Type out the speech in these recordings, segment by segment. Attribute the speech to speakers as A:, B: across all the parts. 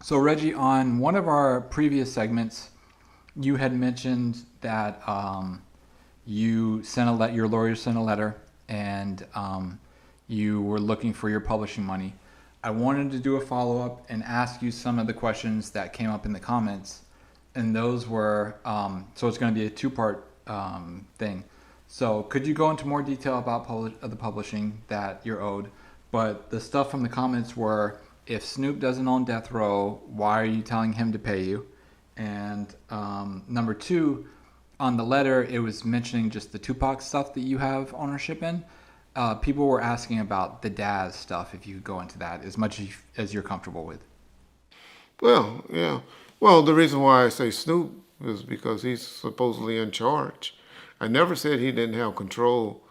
A: So Reggie, on one of our previous segments, you had mentioned that you sent your lawyer sent a letter, and you were looking for your publishing money. I wanted to do a follow up and ask you some of the questions that came up in the comments, and those were so it's going to be a two-part thing. So could you go into more detail about the publishing that you're owed? But the stuff from the comments were, if Snoop doesn't own Death Row, why are you telling him to pay you? And number two, on the letter, it was mentioning just the Tupac stuff that you have ownership in. People were asking about the Daz stuff, if you could go into that as much as you're comfortable with.
B: Well, yeah. Well, the reason why I say Snoop is because he's supposedly in charge. I never said he didn't have control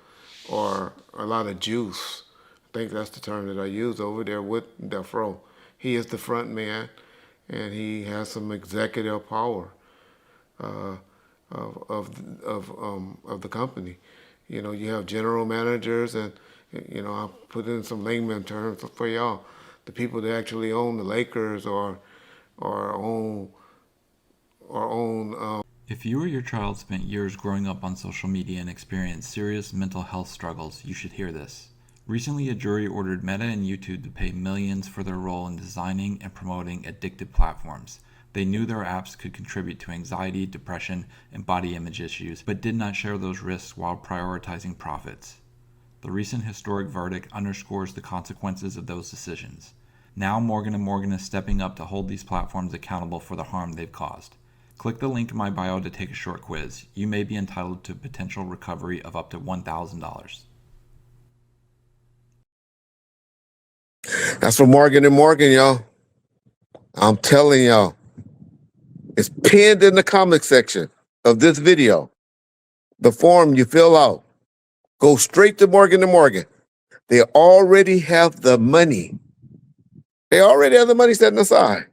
B: or a lot of juice. I think that's the term that I use over there with Death Row. He is the front man, and he has some executive power uh, of the company. You know, you have general managers, and I'll put in some layman terms for y'all. The people that actually own the Lakers or own.
A: If you or your child spent years growing up on social media and experienced serious mental health struggles, you should hear this. Recently, a jury ordered Meta and YouTube to pay millions for their role in designing and promoting addictive platforms. They knew their apps could contribute to anxiety, depression, and body image issues, but did not share those risks while prioritizing profits. The recent historic verdict underscores the consequences of those decisions. Now Morgan & Morgan is stepping up to hold these platforms accountable for the harm they've caused. Click the link in my bio to take a short quiz. You may be entitled to potential recovery of up to $1,000.
B: That's for Morgan and Morgan, y'all. I'm telling y'all. It's pinned in the comment section of this video. The form you fill out. Go straight to Morgan and Morgan. They already have the money. They already have the money setting aside.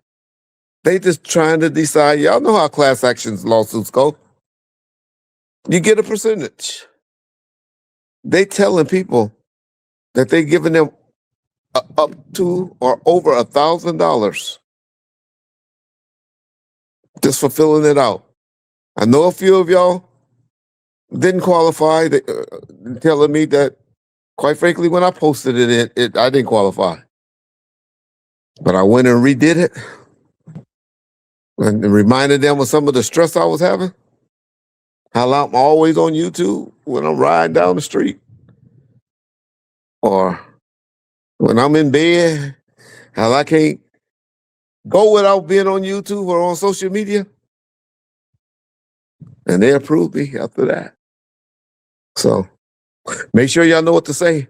B: They just trying to decide. Y'all know how class actions lawsuits go. You get a percentage. They telling people that they giving them up to or over $1,000 just for filling it out. I know a few of y'all didn't qualify. They, telling me that, quite frankly, when I posted it, I didn't qualify. But I went and redid it and reminded them of some of the stress I was having. How I'm always on YouTube when I'm riding down the street or when I'm in bed. How I can't go without being on YouTube or on social media. And they approved me after that. So make sure y'all know what to say.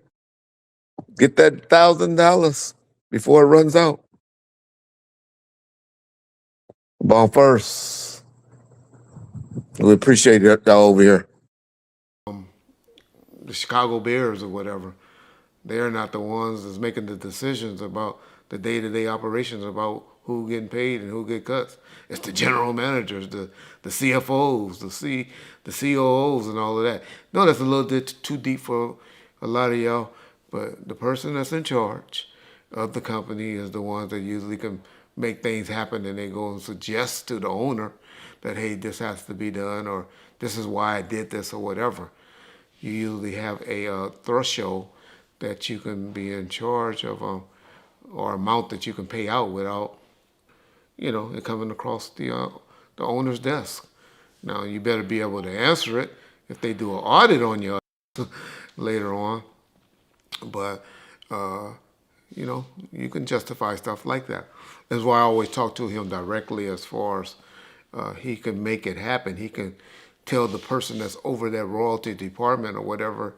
B: Get that $1,000 before it runs out. Bomb first. We appreciate y'all over here. The Chicago Bears or whatever, they're not the ones that's making the decisions about the day-to-day operations about who getting paid and who get cuts. It's the general managers, the CFOs, the COOs, and all of that. No, that's a little bit too deep for a lot of y'all. But the person that's in charge of the company is the ones that usually can make things happen, and they go and suggest to the owner that, hey, this has to be done, or this is why I did this, or whatever. You usually have a threshold that you can be in charge of, or amount that you can pay out without, it coming across the owner's desk. Now you better be able to answer it if they do an audit on you later on. But you can justify stuff like that. That's why I always talk to him directly as far as he can make it happen. He can tell the person that's over that royalty department or whatever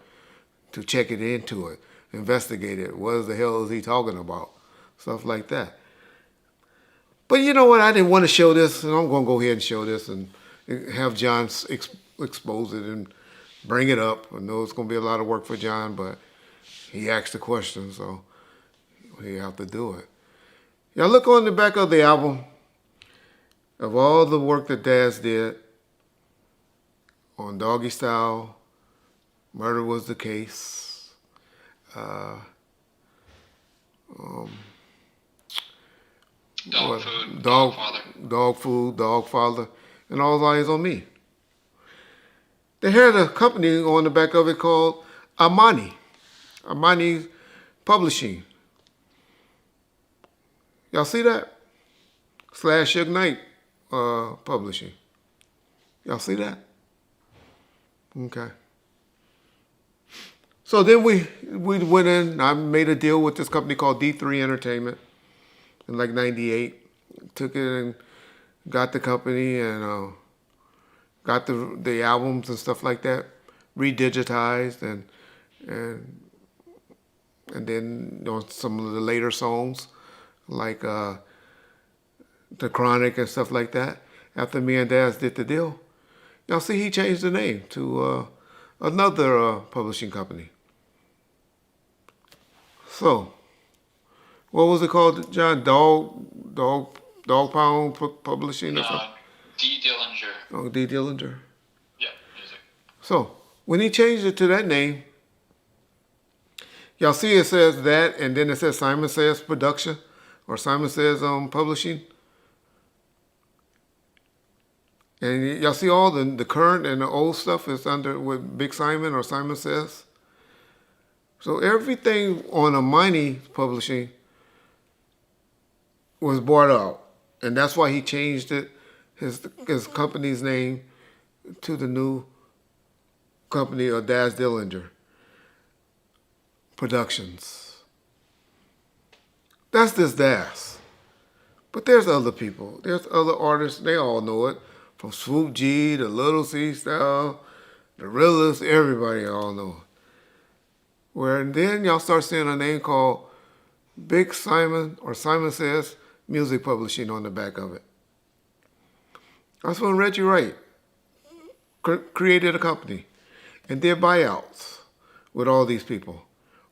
B: to check it into it, investigate it. What the hell is he talking about? Stuff like that. But you know what? I didn't want to show this, and I'm going to go ahead and show this and have John expose it and bring it up. I know it's going to be a lot of work for John, but he asked the question, so we have to do it. Y'all look on the back of the album of all the work that Daz did on Doggy Style, Murder Was the Case, uh, um,
A: Dog
B: what,
A: food, dog
B: dog,
A: father.
B: dog food, dog father, and all eyes on me. They had a company on the back of it called Amani Publishing. Y'all see that? Slash Ignite Publishing. Y'all see that? Okay. So then we went in. I made a deal with this company called D3 Entertainment in like '98. Took it and got the company and got the albums and stuff like that redigitized and and then some of the later songs like the Chronic and stuff like that. After me and Daz did the deal, y'all see he changed the name to another publishing company. So what was it called, John? Dog Pound Publishing or something?
A: D. Dillinger.
B: Oh, D. Dillinger.
A: Yeah, music.
B: So when he changed it to that name, y'all see it says that, and then it says Simon Says Production, or Simon Says Publishing. And y'all see all the current and the old stuff is under with Big Simon or Simon Says. So everything on Amani Publishing was bought out, and that's why he changed it, his company's name, to the new company of Daz Dillinger Productions. That's this Daz. But there's other people. There's other artists. They all know it. From Swoop G to Little C Style, the Realest, everybody all know it. Where then y'all start seeing a name called Big Simon or Simon Says Music Publishing on the back of it. That's when Reggie Wright created a company and did buyouts with all these people,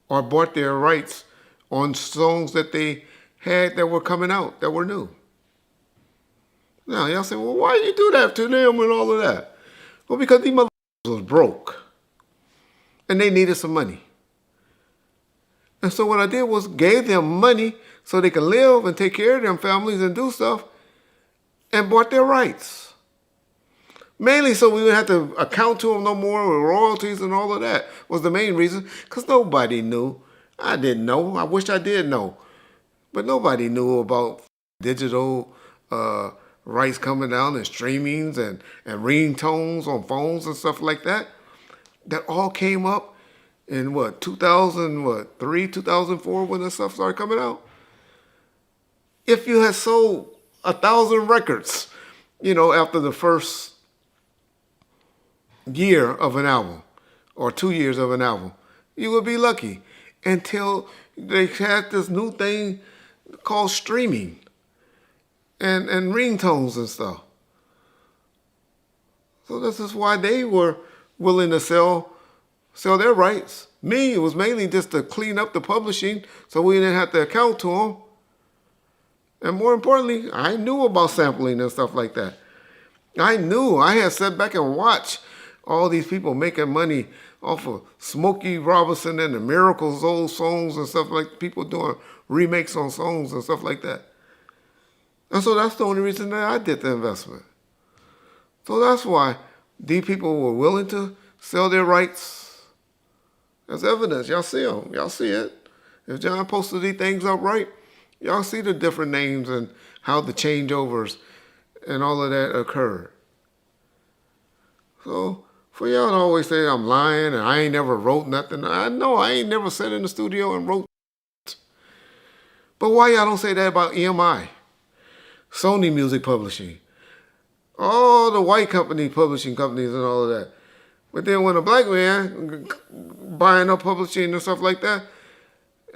B: or bought their rights on songs that they had that were coming out, that were new. Now, y'all say, well, why you do that to them and all of that? Well, because these motherfuckers was broke, and they needed some money. And so what I did was gave them money so they could live and take care of their families and do stuff, and bought their rights. Mainly so we wouldn't have to account to them no more with royalties and all of that was the main reason, because nobody knew. I didn't know. I wish I did know. But nobody knew about digital rights coming down and streamings and ringtones on phones and stuff like that. That all came up in 2003, 2004 when this stuff started coming out. If you had sold 1,000 records, after the first year of an album or 2 years of an album, you would be lucky until they had this new thing called streaming and ringtones and stuff. So this is why they were willing to sell their rights. Me, it was mainly just to clean up the publishing so we didn't have to account to them. And more importantly, I knew about sampling and stuff like that. I knew. I had sat back and watched all these people making money off of Smokey Robinson and the Miracles old songs and stuff, like people doing remakes on songs and stuff like that. And so that's the only reason that I did the investment. So that's why these people were willing to sell their rights. As evidence. Y'all see them. Y'all see it. If John posted these things up right, y'all see the different names and how the changeovers and all of that occurred. So for y'all to always say I'm lying and I ain't never wrote nothing, I know I ain't never sat in the studio and wrote. But why y'all don't say that about EMI, Sony Music Publishing, all the white publishing companies and all of that? But then when a black man buying up publishing and stuff like that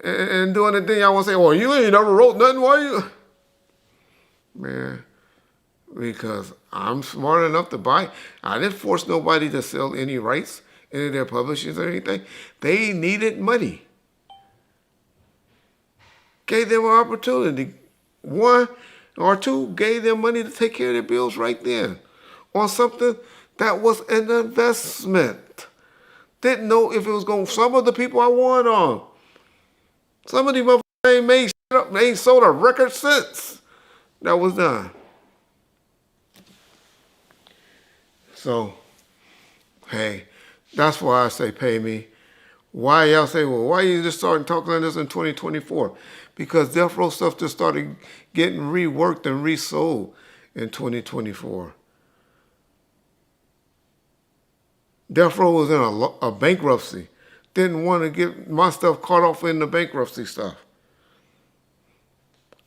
B: and doing it, then y'all want to say, well, you ain't never wrote nothing, why you? Man, because I'm smart enough to buy. I didn't force nobody to sell any rights, any of their publishings or anything. They needed money. Gave them an opportunity. One or two, gave them money to take care of their bills right then on something that was an investment. Didn't know if it was going to, some of the people I won on. Some of these motherfuckers ain't made shit up. They ain't sold a record since. that was done. So, hey, that's why I say pay me. Why y'all say, well, why you just starting talking on this in 2024? Because death row stuff just started getting reworked and resold in 2024. Death row was in a bankruptcy. Didn't want to get my stuff caught off in the bankruptcy stuff.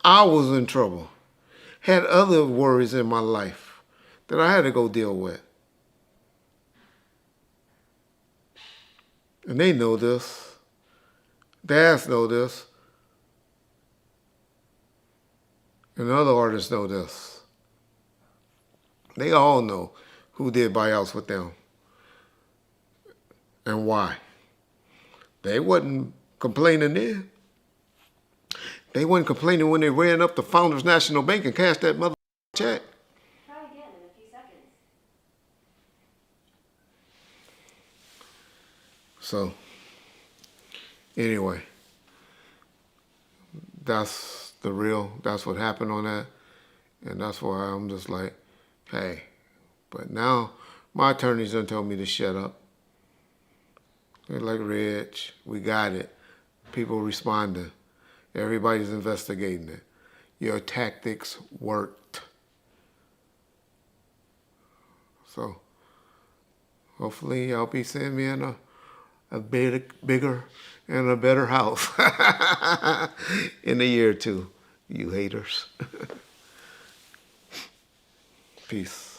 B: I was in trouble. Had other worries in my life that I had to go deal with. And they know this. Dads know this. And other artists know this. They all know who did buyouts with them and why. They wasn't complaining then. They wasn't complaining when they ran up the Founders National Bank and cashed that mother check.
C: Try again in a few seconds.
B: So, anyway, that's what happened on that. And that's why I'm just like, hey, but now my attorneys done told me to shut up. They're like, Reg, we got it. People responding. Everybody's investigating it. Your tactics worked. So, hopefully y'all be seeing me in a bigger and a better house in a year or two, you haters. Peace.